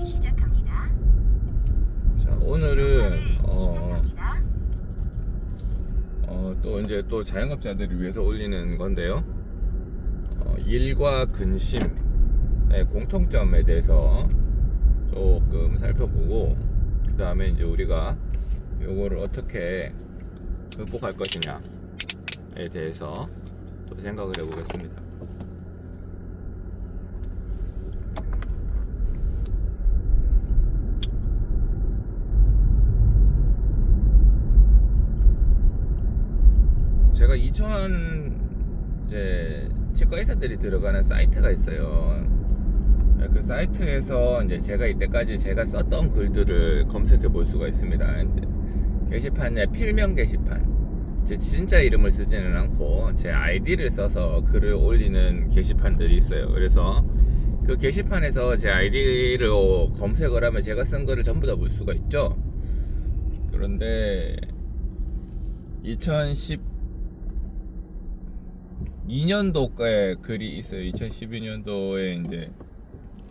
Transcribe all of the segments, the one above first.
시작합니다. 자, 오늘은 시작합니다. 또 이제 또 자영업자들을 위해서 올리는 건데요. 일과 근심의 공통점에 대해서 조금 살펴보고, 그 다음에 이제 우리가 요거를 어떻게 극복할 것이냐에 대해서 또 생각을 해보겠습니다. 제가 이제 치과 의사들이 들어가는 사이트가 있어요. 그 사이트에서 이제 제가 이때까지 제가 썼던 글들을 검색해 볼 수가 있습니다. 이제 게시판에 필명 게시판, 제 진짜 이름을 쓰지는 않고 제 아이디를 써서 글을 올리는 게시판들이 있어요. 그래서 그 게시판에서 제 아이디를 검색을 하면 제가 쓴 글을 전부 다 볼 수가 있죠. 그런데 2012년도에 글이 있어요. 2012년도에 이제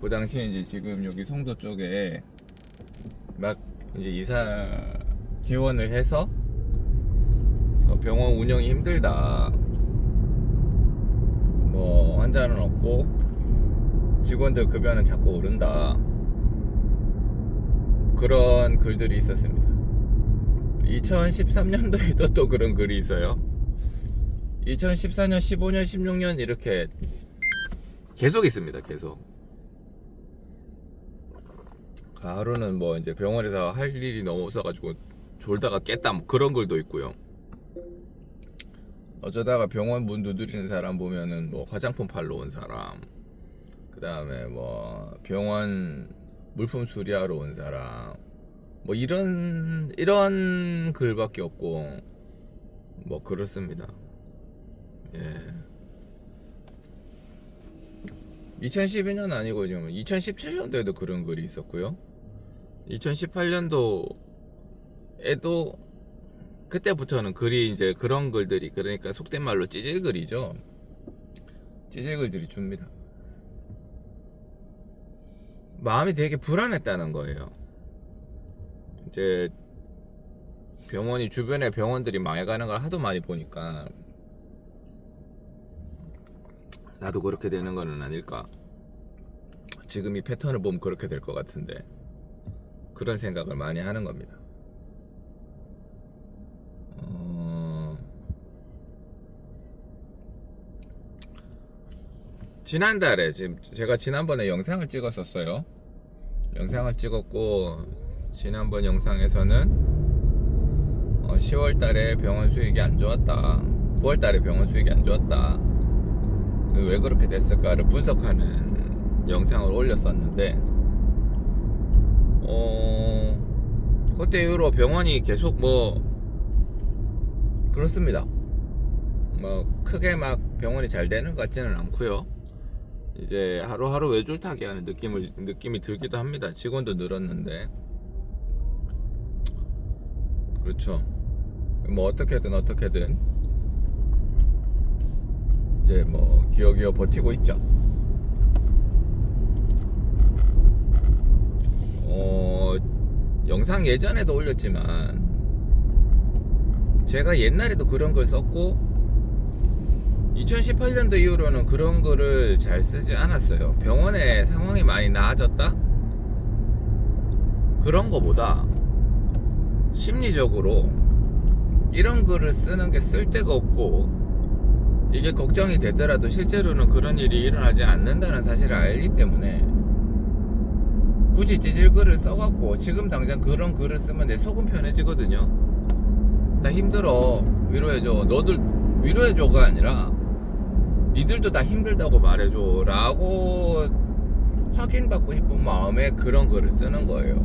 그 당시에 이제 지금 여기 송도 쪽에 막 이제 이사 개원을 해서 병원 운영이 힘들다, 뭐 환자는 없고 직원들 급여는 자꾸 오른다, 그런 글들이 있었습니다. 2013년도에도 또 그런 글이 있어요. 2014년, 15년, 16년 이렇게 계속 있습니다. 계속. 하루는 뭐 이제 병원에서 할 일이 너무 없어가지고 졸다가 깼다, 뭐 그런 글도 있고요. 어쩌다가 병원 문 두드리는 사람 보면은 뭐 화장품 팔러 온 사람, 그 다음에 뭐 병원 물품 수리하러 온 사람, 뭐 이런 글밖에 없고 뭐 그렇습니다. 예. 2012년 아니고 2017년도에도 그런 글이 있었고요. 2018년도에도 그때부터는 글이 이제 그런 글들이, 그러니까 속된 말로 찌질글이죠. 찌질글들이 줍니다. 마음이 되게 불안했다는 거예요. 이제 병원이, 주변에 병원들이 망해가는 걸 하도 많이 보니까 나도 그렇게 되는 거는 아닐까, 지금 이 패턴을 보면 그렇게 될 것 같은데, 그런 생각을 많이 하는 겁니다. 지난달에, 지금 제가 지난번에 영상을 찍었었어요. 영상을 찍었고, 지난번 영상에서는 10월달에 병원 수익이 안 좋았다, 9월달에 병원 수익이 안 좋았다, 왜 그렇게 됐을까를 분석하는 영상을 올렸었는데, 그때 이후로 병원이 계속 뭐 그렇습니다. 뭐 크게 막 병원이 잘 되는 것 같지는 않고요. 이제 하루하루 외줄타기 하는 느낌이 들기도 합니다. 직원도 늘었는데. 그렇죠. 뭐 어떻게든 이제 뭐 기어기어 버티고 있죠. 영상 예전에도 올렸지만 제가 옛날에도 그런 걸 썼고, 2018년도 이후로는 그런 거를 잘 쓰지 않았어요. 병원의 상황이 많이 나아졌다? 그런 거보다 심리적으로 이런 글을 쓰는 게 쓸데가 없고, 이게 걱정이 되더라도 실제로는 그런 일이 일어나지 않는다는 사실을 알기 때문에 굳이 찌질글을 써갖고 지금 당장 그런 글을 쓰면 내 속은 편해지거든요. 나 힘들어, 위로해줘. 너들 위로해줘가 아니라 니들도 다 힘들다고 말해줘 라고 확인받고 싶은 마음에 그런 글을 쓰는 거예요.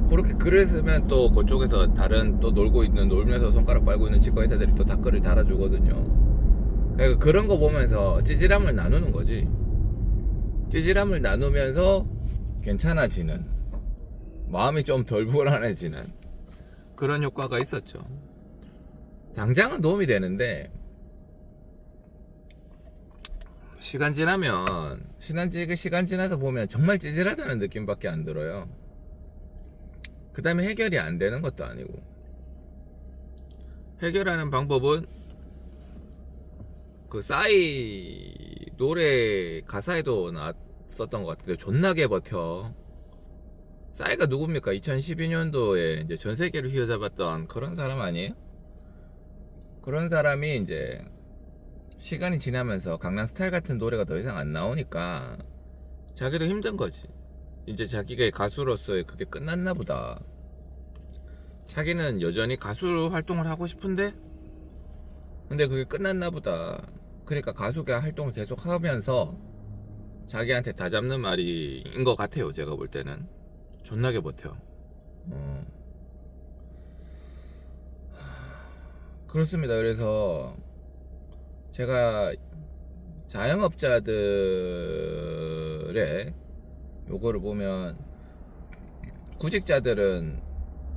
그렇게 글을 쓰면 또 그쪽에서 다른 또 놀면서 손가락 빨고 있는 치과 의사들이 또 댓글을 달아주거든요. 그러니까 그런 거 보면서 찌질함을 나누는 거지. 찌질함을 나누면서 괜찮아지는, 마음이 좀 덜 불안해지는 그런 효과가 있었죠. 당장은 도움이 되는데 시간 지나서 보면 정말 찌질하다는 느낌밖에 안 들어요. 그 다음에 해결이 안 되는 것도 아니고. 해결하는 방법은 그 싸이 노래 가사에도 나왔었던 것 같은데, 존나게 버텨. 싸이가 누굽니까? 2012년도에 이제 전 세계를 휘어잡았던 그런 사람 아니에요? 그런 사람이 이제 시간이 지나면서 강남스타일 같은 노래가 더 이상 안 나오니까 자기도 힘든 거지. 이제 자기가 가수로서의 그게 끝났나 보다. 자기는 여전히 가수 활동을 하고 싶은데, 근데 그게 끝났나 보다. 그러니까 가수가 활동을 계속 하면서 자기한테 다 잡는 말인 것 같아요. 제가 볼 때는 존나게 버텨. 그렇습니다. 그래서 제가 자영업자들의 요거를 보면, 구직자들은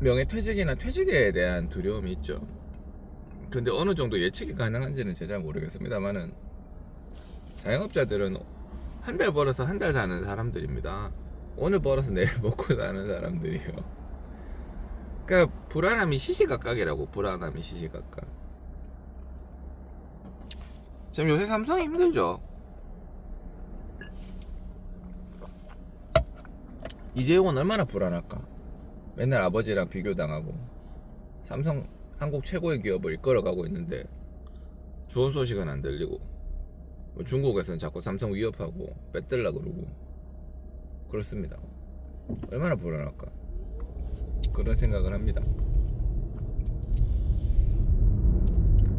명예퇴직이나 퇴직에 대한 두려움이 있죠. 근데 어느 정도 예측이 가능한지는 제가 잘 모르겠습니다만은, 자영업자들은 한 달 벌어서 한 달 사는 사람들입니다. 오늘 벌어서 내일 먹고 사는 사람들이에요. 그러니까 불안함이 시시각각이라고. 불안함이 시시각각. 지금 요새 삼성이 힘들죠. 이재용은 얼마나 불안할까. 맨날 아버지랑 비교당하고 삼성 한국 최고의 기업을 이끌어가고 있는데 좋은 소식은 안 들리고, 중국에서는 자꾸 삼성 위협하고 뺏들라 그러고. 그렇습니다. 얼마나 불안할까. 그런 생각을 합니다.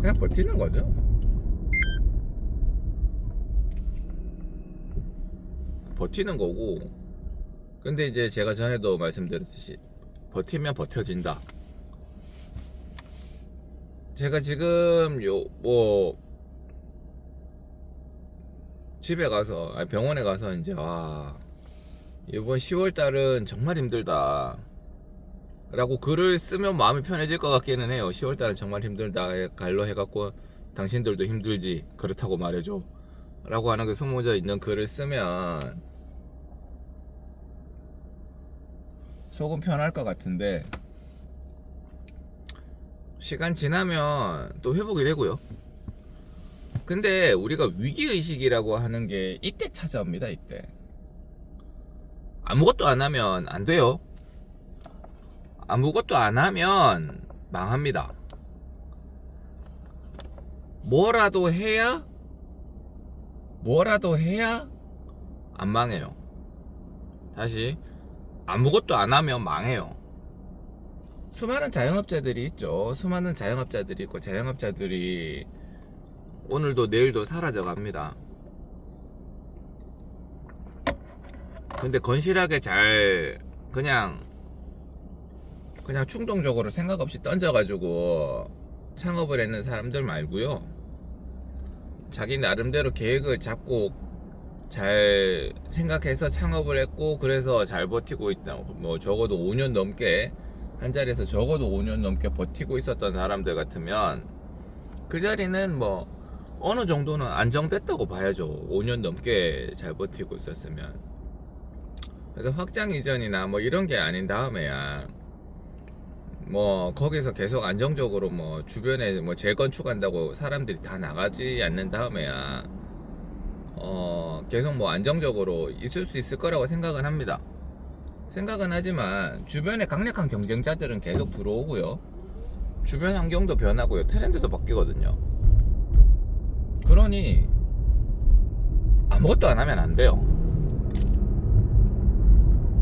그냥 버티는 거죠. 버티는 거고. 근데 이제 제가 전에도 말씀드렸듯이 버티면 버텨진다. 제가 지금 집에 가서, 병원에 가서 이제 이번 10월 달은 정말 힘들다 라고 글을 쓰면 마음이 편해질 것 같기는 해요. 10월 달은 정말 힘들다 갈로 해갖고 당신들도 힘들지, 그렇다고 말해줘 라고 하는 게 숨어져 있는 글을 쓰면 속은 편할 것 같은데, 시간 지나면 또 회복이 되고요. 근데 우리가 위기의식이라고 하는 게 이때 찾아옵니다. 이때 아무것도 안 하면 안 돼요. 아무것도 안 하면 망합니다. 뭐라도 해야 안 망해요. 다시, 아무것도 안 하면 망해요. 수많은 자영업자들이 있죠. 수많은 자영업자들이 있고, 자영업자들이 오늘도 내일도 사라져 갑니다. 근데 건실하게 잘 그냥 충동적으로 생각 없이 던져가지고 창업을 했는 사람들 말고요, 자기 나름대로 계획을 잡고 잘 생각해서 창업을 했고, 그래서 잘 버티고 있다. 뭐 적어도 5년 넘게 한 자리에서 적어도 5년 넘게 버티고 있었던 사람들 같으면 그 자리는 뭐 어느 정도는 안정됐다고 봐야죠. 5년 넘게 잘 버티고 있었으면. 그래서 확장 이전이나 뭐 이런 게 아닌 다음에야 뭐 거기서 계속 안정적으로 뭐 주변에 뭐 재건축한다고 사람들이 다 나가지 않는 다음에야 계속 뭐 안정적으로 있을 수 있을 거라고 생각은 합니다. 생각은 하지만 주변에 강력한 경쟁자들은 계속 들어오고요, 주변 환경도 변하고요, 트렌드도 바뀌거든요. 그러니 아무것도 안 하면 안 돼요.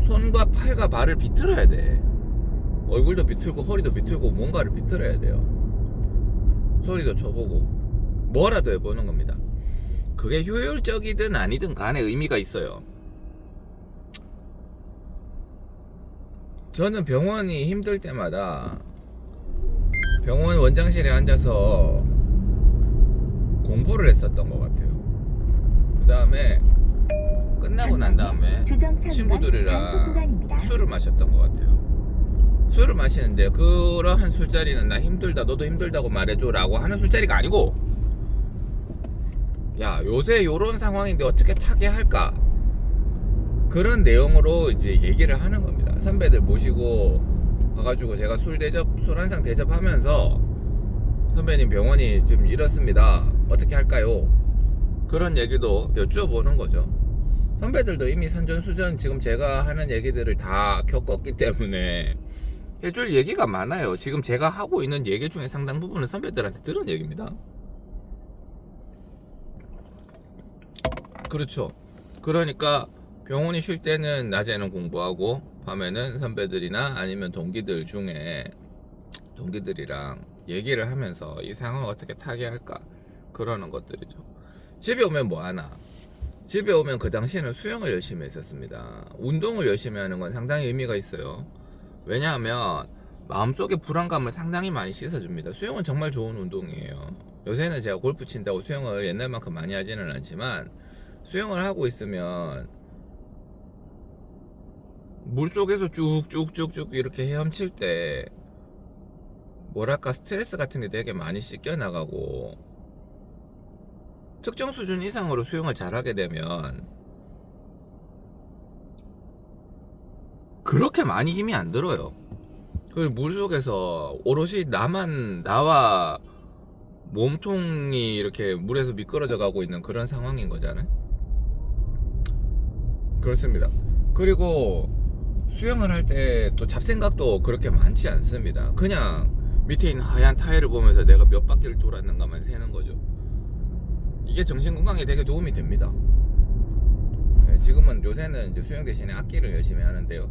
손과 팔과 발을 비틀어야 돼. 얼굴도 비틀고 허리도 비틀고 뭔가를 비틀어야 돼요. 소리도 쳐보고 뭐라도 해보는 겁니다. 그게 효율적이든 아니든 간에 의미가 있어요. 저는 병원이 힘들 때마다 병원 원장실에 앉아서 공부를 했었던 것 같아요. 그 다음에 끝나고 난 다음에 친구들이랑 술을 마셨던 것 같아요. 술을 마시는데 그러한 술자리는 나 힘들다, 너도 힘들다고 말해줘 라고 하는 술자리가 아니고, 야 요새 요런 상황인데 어떻게 타개할까, 그런 내용으로 이제 얘기를 하는 겁니다. 선배들 모시고 가가지고 제가 술 한상 대접하면서 선배님 병원이 좀 이렇습니다, 어떻게 할까요, 그런 얘기도 여쭤보는 거죠. 선배들도 이미 산전수전 지금 제가 하는 얘기들을 다 겪었기 때문에 해줄 얘기가 많아요. 지금 제가 하고 있는 얘기 중에 상당 부분은 선배들한테 들은 얘기입니다. 그렇죠. 그러니까 병원이 쉴 때는 낮에는 공부하고 밤에는 선배들이나 아니면 동기들이랑 얘기를 하면서 이 상황을 어떻게 타개할까, 그러는 것들이죠. 집에 오면 뭐 하나? 집에 오면 그 당시에는 수영을 열심히 했었습니다. 운동을 열심히 하는 건 상당히 의미가 있어요. 왜냐하면 마음속의 불안감을 상당히 많이 씻어줍니다. 수영은 정말 좋은 운동이에요. 요새는 제가 골프 친다고 수영을 옛날만큼 많이 하지는 않지만 수영을 하고 있으면 물속에서 쭉쭉쭉쭉 이렇게 헤엄칠 때 뭐랄까 스트레스 같은 게 되게 많이 씻겨 나가고, 특정 수준 이상으로 수영을 잘하게 되면 그렇게 많이 힘이 안 들어요. 그 물속에서 오롯이 나와 몸통이 이렇게 물에서 미끄러져 가고 있는 그런 상황인 거잖아요. 그렇습니다. 그리고 수영을 할 때 또 잡생각도 그렇게 많지 않습니다. 그냥 밑에 있는 하얀 타일을 보면서 내가 몇 바퀴를 돌았는가만 세는 거죠. 이게 정신건강에 되게 도움이 됩니다. 지금은 요새는 이제 수영 대신에 악기를 열심히 하는데요.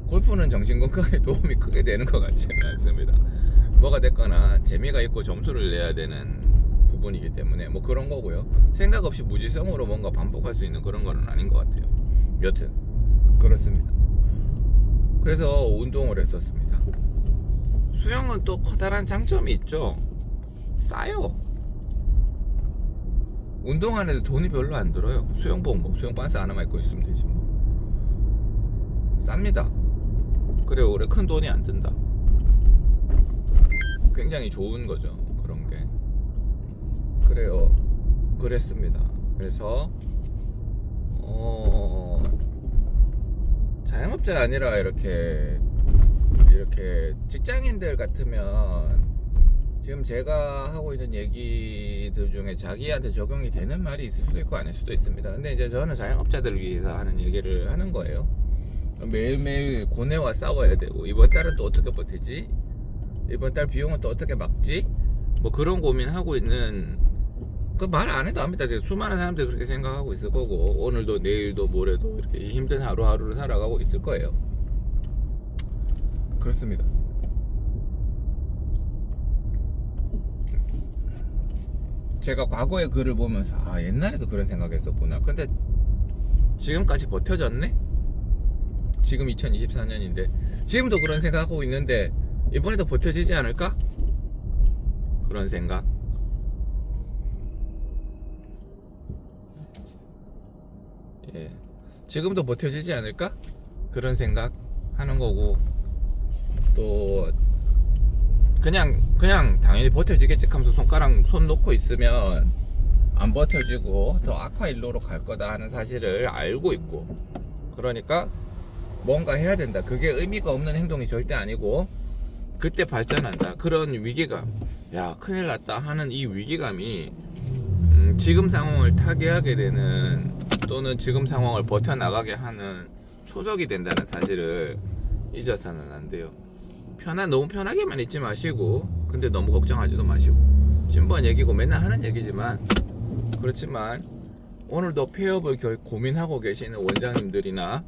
골프는 정신건강에 도움이 크게 되는 것 같지는 않습니다. 뭐가 됐거나 재미가 있고 점수를 내야 되는 부분이기 때문에 뭐 그런 거고요. 생각 없이 무지성으로 뭔가 반복할 수 있는 그런 거는 아닌 것 같아요. 여튼 그렇습니다. 그래서 운동을 했었습니다. 수영은 또 커다란 장점이 있죠. 싸요. 운동하는데 돈이 별로 안 들어요. 수영복 뭐 수영 반스 하나만 입고 있으면 되지 뭐. 쌉니다. 그래 오래 큰 돈이 안 든다. 굉장히 좋은 거죠. 그런 게. 그래요. 그랬습니다. 그래서 자영업자가 아니라 이렇게 직장인들 같으면 지금 제가 하고 있는 얘기들 중에 자기한테 적용이 되는 말이 있을 수도 있고 아닐 수도 있습니다. 근데 이제 저는 자영업자들을 위해서 하는 얘기를 하는 거예요. 매일매일 고뇌와 싸워야 되고, 이번 달은 또 어떻게 버티지? 이번 달 비용은 또 어떻게 막지? 뭐 그런 고민하고 있는, 그 말 안 해도 압니다. 수많은 사람들이 그렇게 생각하고 있을 거고, 오늘도 내일도 모레도 이렇게 힘든 하루하루를 살아가고 있을 거예요. 그렇습니다. 제가 과거의 글을 보면서 옛날에도 그런 생각했었구나. 근데 지금까지 버텨졌네? 지금 2024년인데 지금도 그런 생각하고 있는데 이번에도 버텨지지 않을까? 그런 생각. 예, 지금도 버텨지지 않을까? 그런 생각 하는 거고, 또 그냥 당연히 버텨지겠지 하면서 손 놓고 있으면 안 버텨지고 더 악화 일로로 갈 거다 하는 사실을 알고 있고, 그러니까 뭔가 해야 된다. 그게 의미가 없는 행동이 절대 아니고 그때 발전한다. 그런 위기감, 야 큰일 났다 하는 이 위기감이 지금 상황을 타개하게 되는, 또는 지금 상황을 버텨나가게 하는 초석이 된다는 사실을 잊어서는 안 돼요. 너무 편하게만 있지 마시고, 근데 너무 걱정하지도 마시고. 신번 얘기고 맨날 하는 얘기지만, 그렇지만 오늘도 폐업을 고민하고 계시는 원장님들이나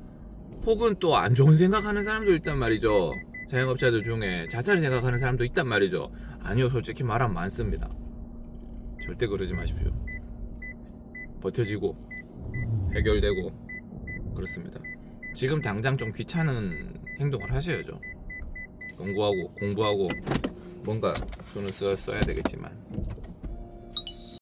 혹은 또 안 좋은 생각하는 사람도 있단 말이죠. 자영업자들 중에 자살을 생각하는 사람도 있단 말이죠. 아니요, 솔직히 말하면 많습니다. 절대 그러지 마십시오. 버텨지고 해결되고 그렇습니다. 지금 당장 좀 귀찮은 행동을 하셔야죠. 공부하고 뭔가 손을 써야 되겠지만